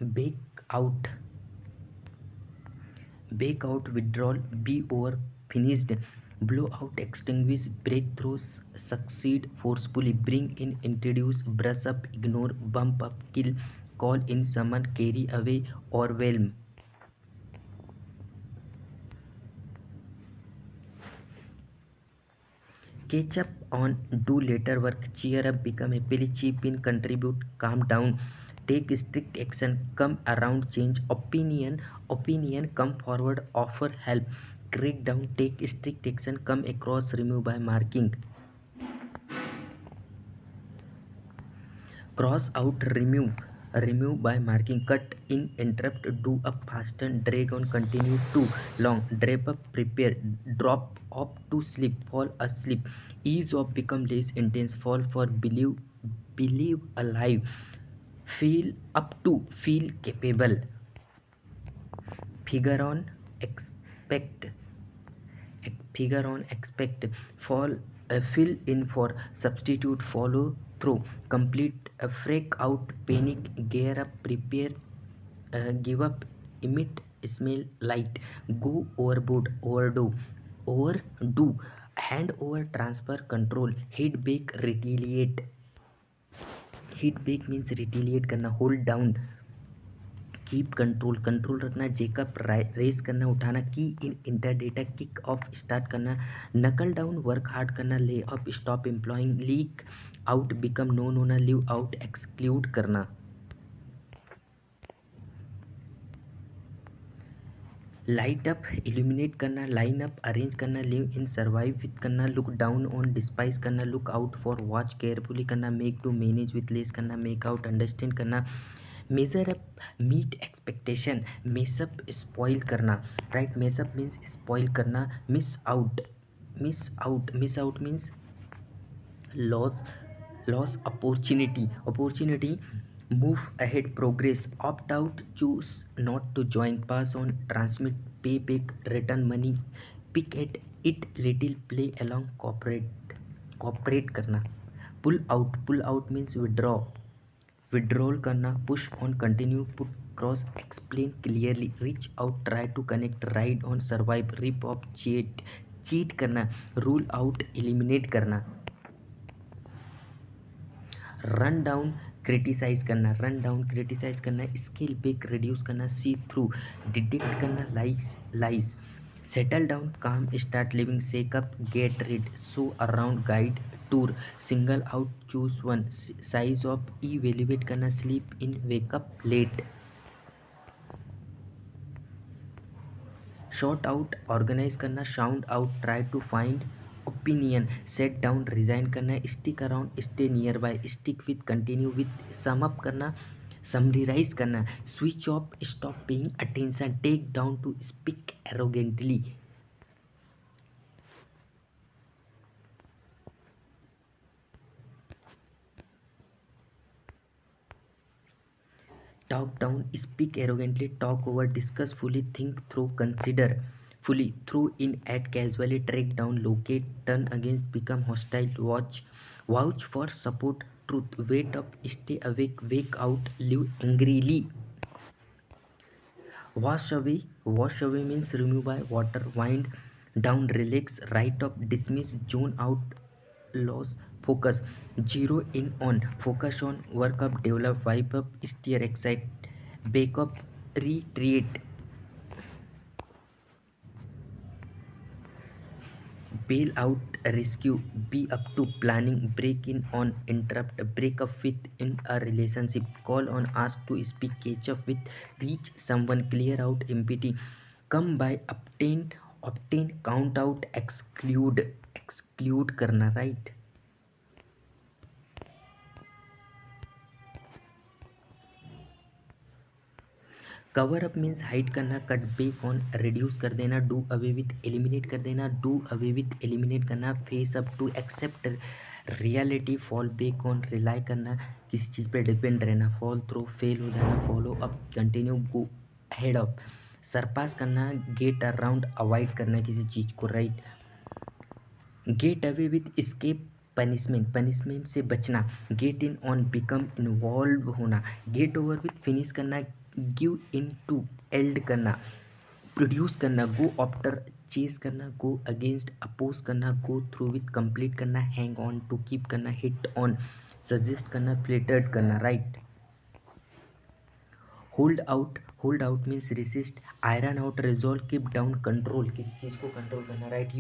Bake out, bake out, withdrawal, be over, finished, blow out, extinguish, breakthroughs, succeed, forcefully, bring in, introduce, brush up, ignore, bump up, kill, call in, summon, carry away, overwhelm. Catch up on, do later work, cheer up, become happily, chip in, contribute, calm down, take strict action, come around, change, opinion, come forward, offer help, crack down, take strict action, come across, remove by marking, cross out, remove by marking, cut in, interrupt, do up, hasten, drag on, continue, too long, drape up, prepare, drop off, to sleep, fall asleep, ease off, become less intense, fall for, believe alive, feel up to, feel capable, figure on, expect, figure on, expect, fall, fill in for, substitute, follow through, complete, freak out, panic, gear up, prepare, give up, emit, smell, light, go overboard, overdo, hand over, transfer, control, hit back, retaliate. Hit back means retaliate करना, hold down, keep control, control रखना, jack up, raise करना, उठाना, key in, enter data, kick off, start करना, knuckle down, work hard करना, lay off, stop employing, leak out, become known होना, leave out, exclude करना, light up, illuminate करना, line up, arrange करना, live in, survive with करना, look down on, despise करना, look out for, watch carefully करना, make do, manage with less करना, make out, understand करना, measure up, meet expectation, mess up, spoil करना, right, mess up means spoil करना, miss out means loss, opportunity, move ahead, progress, opt out, choose not to join, pass on, transmit, pay back, return money, pick at eat little, play along, cooperate करना, pull out means withdrawal करना, push on, continue, put cross, explain clearly, reach out, try to connect, ride on, survive, rip off, cheat करना, rule out, eliminate करना, run down criticise करना, scale back, reduce करना, see through, detect करना, lies, settle down, काम, start living, shake up, get read, show around, guide, tour, single out, choose one, size of, evaluate करना, sleep in, wake up late, sort out, organise करना, sound out, try to find, opinion, set down, resign करना, stick around, stay near by, stick with, continue with, sum up करना, summarise करना, switch off, stop paying attention, take down, to speak arrogantly, talk down, speak arrogantly, talk over, discuss fully, think through, consider fully, throw in, add casually, track down, locate, turn against, become hostile, vouch for, support, truth, wait up, stay awake, wake out, live angrily, wash away means remove by water, wind down, relax, write up, dismiss, zone out, loss, focus, zero in on, focus on, work up, develop, wipe up, steer, excite, bake up, retreat, bail out, rescue, be up to, planning, break in on, interrupt, break up with, in a relationship, call on, ask to speak, catch up with, reach someone, clear out, empty, come by, obtain, count out, exclude करना, right. Cover up means hide करना, cut back on, reduce कर देना, do away with, eliminate कर देना, do away with, eliminate करना, face up to, accept reality, fall back on, rely करना, किसी चीज़ पे डिपेंड रहना, फॉल थ्रू, फेल हो जाना, follow up, continue, go head of, surpass करना, गेट अराउंड, अवॉइड करना किसी चीज़ को, right, get away with, escape punishment से बचना, get in on, become involve होना, गेट ओवर विथ, फिनिश करना, गिव इन टू, एल्ड करना, प्रोड्यूस करना, गो आफ्टर चेस करना, गो अगेंस्ट अपोज करना, गो थ्रू विथ कंप्लीट करना, हैंग ऑन टू कीप करना, हिट ऑन सजेस्ट करना, flattered करना, right. Hold out means resist, iron out resolve, keep down control, किसी चीज़ को कंट्रोल करना, right.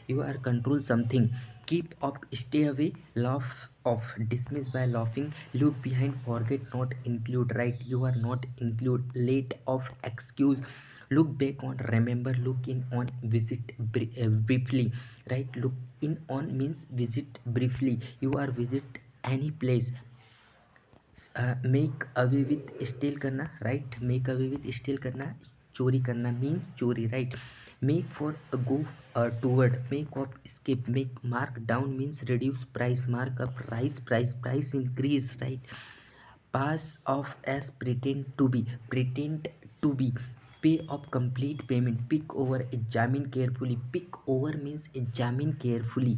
You are control something, keep up, stay away, laugh off, dismiss by laughing, look behind, forget, not include, right. You are not include, let off, excuse, look back on, remember, look in on, visit briefly, right? Look in on means visit briefly, you are visit any place, make away with steal करना, right. Make away with steal करना, चोरी करना means चोरी, right. Make for go toward, make off, skip, make mark down means reduce price, mark up, raise price, price increase, right. Pass off as, pretend to be, pay off, complete payment, pick over, examine carefully, pick over means examine carefully.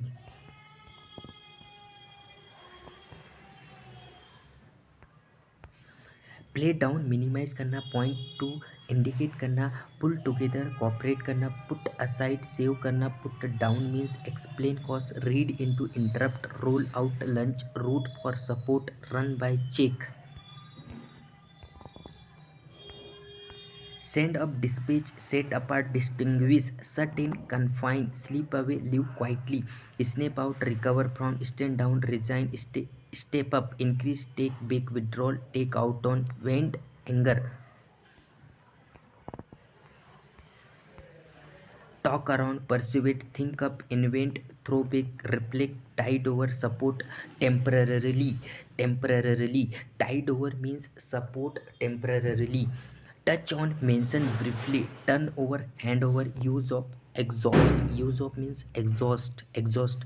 Play down minimise करना, point to indicate करना, pull together cooperate करना, put aside save करना, put down means explain cause, read into interrupt, roll out launch, root for support, run by check. Send up, dispatch, set apart, distinguish, shut in, confine, sleep away, live quietly, snap out, recover from, stand down, resign, step up, increase, take back, withdrawal, take out on, vent, anger. Talk around, persuade, think up, invent, throw back, reflect, tide over, support, temporarily. Temporarily. Tide over means support temporarily. Touch on, mention briefly, turn over, hand over, use of, exhaust. Use of means exhaust, exhaust.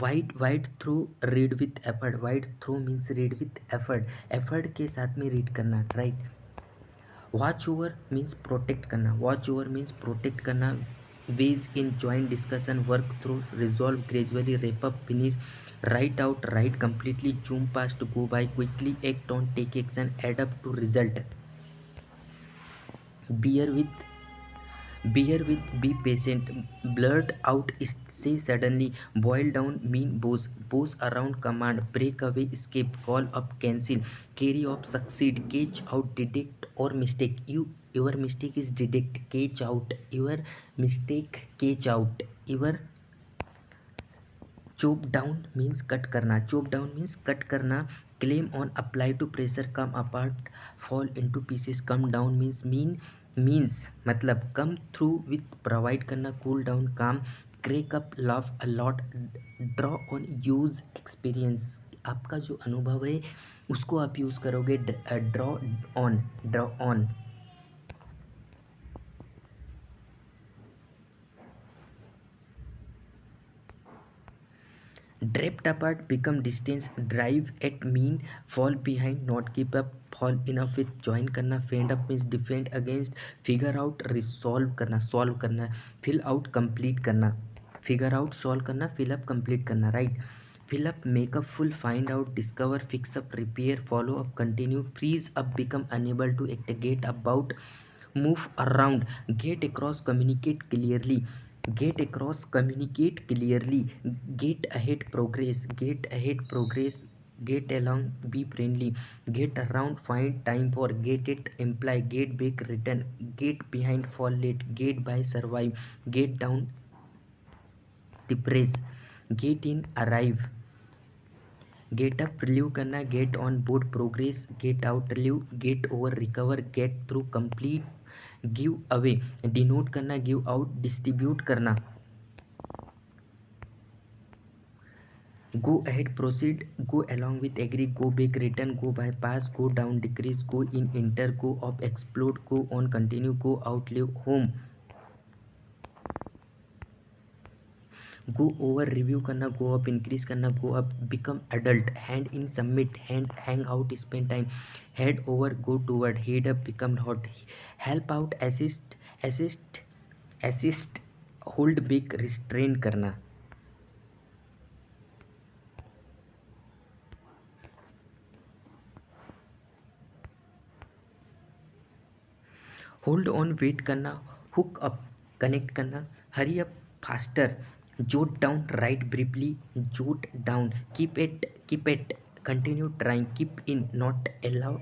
Wide through, read with effort. Wide through means read with effort. Effort के साथ में read करना, right? Watch over means protect करना, watch over means protect करना, weigh in joint discussion, work through, resolve, gradually, wrap up, finish, write out, write completely, zoom past, go by quickly, act on, take action, add up to result. Bear with, be patient, blurt out, say suddenly, boil down mean boss around, command, break away, escape, call up, cancel, carry off, succeed, catch out, detect or mistake, your mistake is detect, catch out, your mistake, catch out, your chop down means cut करना, chop down means cut करना, claim on, apply to pressure, come apart, fall into pieces, come down means मतलब come through with, provide करना, cool down, calm, crack up, laugh a lot, draw on, use, experience, आपका जो अनुभव है उसको आप use करोगे, draw on. Drift apart, become distance, drive at mean, fall behind, not keep up, fall enough with, join करना, fend up means defend against, figure out, resolve करना, solve करना, fill out, complete करना, figure out, solve करना, fill up, complete करना, right। fill up, make up full, find out, discover, fix up, repair, follow up, continue, freeze up, become unable to act, get about, move around, get across, communicate clearly, get across, communicate clearly, get ahead, progress, get along, be friendly, get around, find time for, get it, imply, get back, return, get behind, fall late, get by, survive, get down, depress, get in, arrive, get up, relieve करना, get on board, progress, get out, relieve, get over, recover, get through, complete, give away, denote करना, give out, distribute करना, go ahead, proceed, go along with, agree, go back, return, go by, pass, go down, decrease, go in, enter, go up, explode, go on, continue, go out, leave home, go over, review करना, go up, increase करना, go up, become adult, hand in, submit, hang out, spend time, head over, go toward, head up, become hot, help out, assist, hold back, restrain करना। Hold on wait करना, hook up connect करना, hurry up faster, jot down write briefly, jot down, keep it continue trying, keep in not allow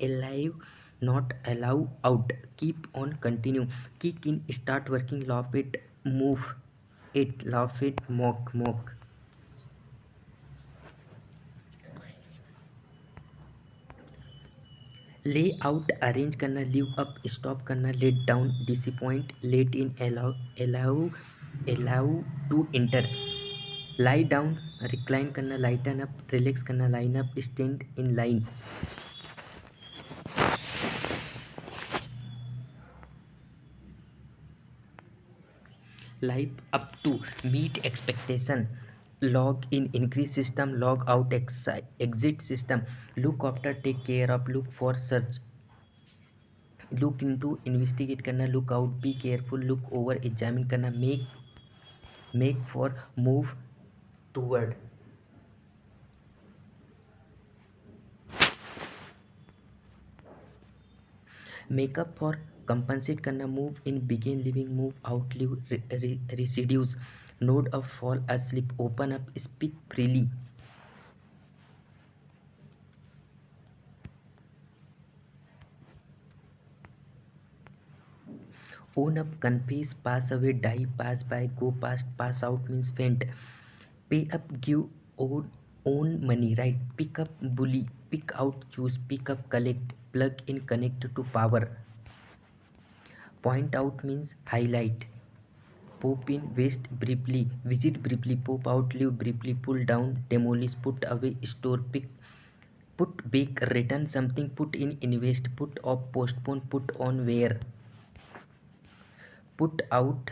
alive not allow out, keep on continue, kick in start working, laugh it move it, laugh it mock, lay out arrange करना, leave up stop करना, let down disappoint, let in allow allow to enter, lie down recline करना, lighten up relax करना, line up stand in line, live up to meet expectation, log in increase system, log out exit system, look after take care of, look for search, look into investigate करना, look out be careful, look over examine करना, make for move toward, make up for compensate करना, move in begin living, move out leave residence, nod up fall asleep, open up speak freely, own up confess pass away die pass by go past pass out means faint, pay up give own money right, pick up bully, pick out choose, pick up collect, plug in connect to power, point out means highlight, pop in waste briefly, visit briefly, pop out leave briefly, pull down demolish, put away store, pick put back return something, put in invest, put off postpone, put on wear, put out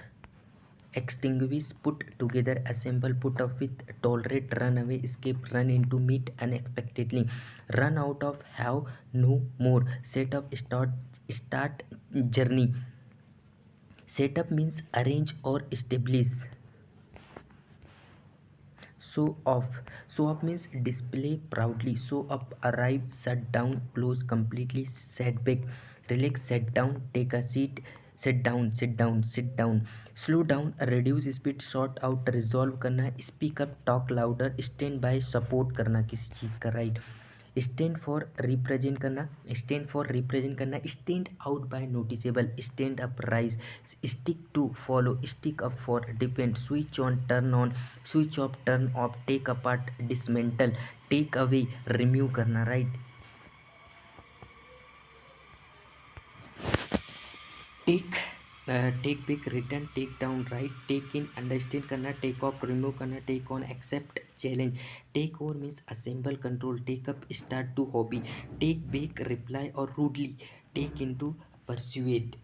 extinguish, put together assemble, put up with tolerate, run away escape, run into meet unexpectedly, run out of have no more, set up start journey, set up means arrange or establish, show off means display proudly, show up arrive shut down close completely, setback relax, set down take a seat, sit down, slow down reduce speed, sort out resolve करना, speak up talk louder, stand by support करना किसी चीज़ का right, stand for represent करना, stand out by noticeable, stand up rise, stick to follow, stick up for depend, switch on, switch off turn off, take apart dismantle, take away remove करना right, take take back return, take down write, take in understand करना, take off remove करना, take on accept challenge, take over means assemble control, take up start to hobby, take back reply और rudely, take in to persuade,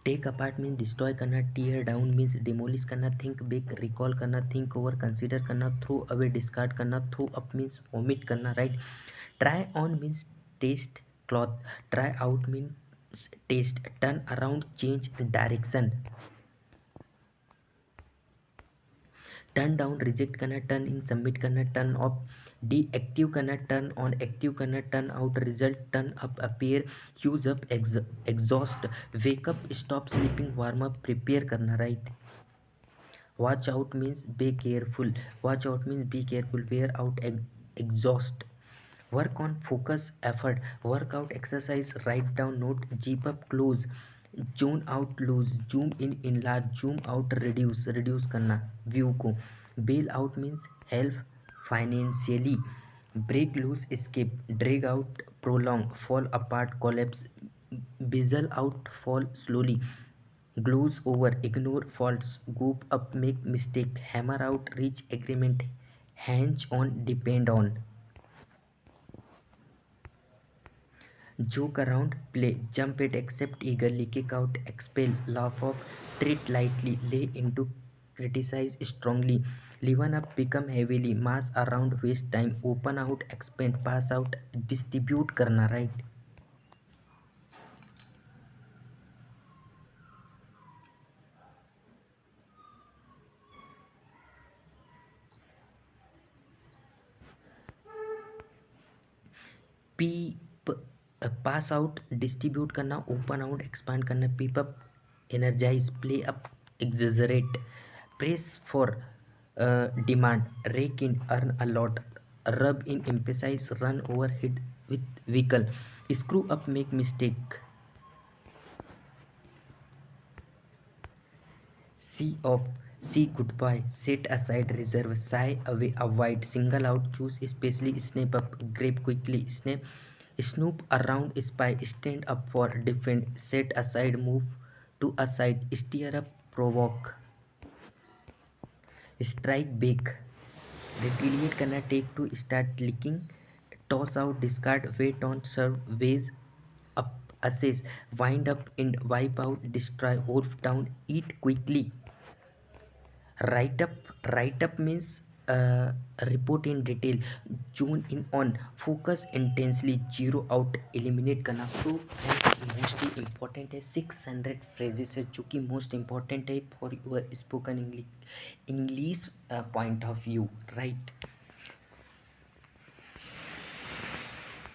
take apart means destroy करना, tear down means demolish करना, think back recall करना, think over consider करना, throw away discard करना, throw up means vomit करना right, try on means test cloth, try out means test, turn around change direction, turn down reject करना, turn in submit करना, turn off deactive करना, turn on active करना, turn out result, turn up appear, use up exhaust, wake up stop sleeping, warm up prepare करना right, watch out means be careful, watch out means be careful, wear out exhaust, work on focus effort, work out exercise, write down note, zip up close, zone out lose, zoom in enlarge, zoom out reduce करना view को, bail out means help financially, break loose escape, drag out prolong, fall apart collapse, bezel out fall slowly, gloss over ignore faults, goop up make mistake, hammer out reach agreement, hands on depend on, joke around, play, jump it, accept eagerly, kick out, expel, laugh off, treat lightly, lay into, criticize strongly, liven up, become heavily, mass around, waste time, open out, expand, pass out, distribute करना right. Pep pass out distribute करना, open out expand करना, pep up energise, play up exaggerate, press for demand, rake in earn a lot, rub in emphasise, run over hit with vehicle, screw up make mistake, see off, see goodbye, set aside, reserve, shy away, avoid, single out, choose, especially, snap up, grab quickly, snap, snoop around, spy, stand up for, defend, set aside, move to aside, steer up, provoke, strike back, retaliate करना, take to, start licking, toss out, discard, wait on, serve, ways up, assess, wind up, and wipe out, destroy, wolf down, eat quickly. Write up, write up means report in detail, tune in on, focus intensely, zero out, eliminate करना. तो friends mostly important है 600 phrases है जो कि most important है for your spoken English point of view, right.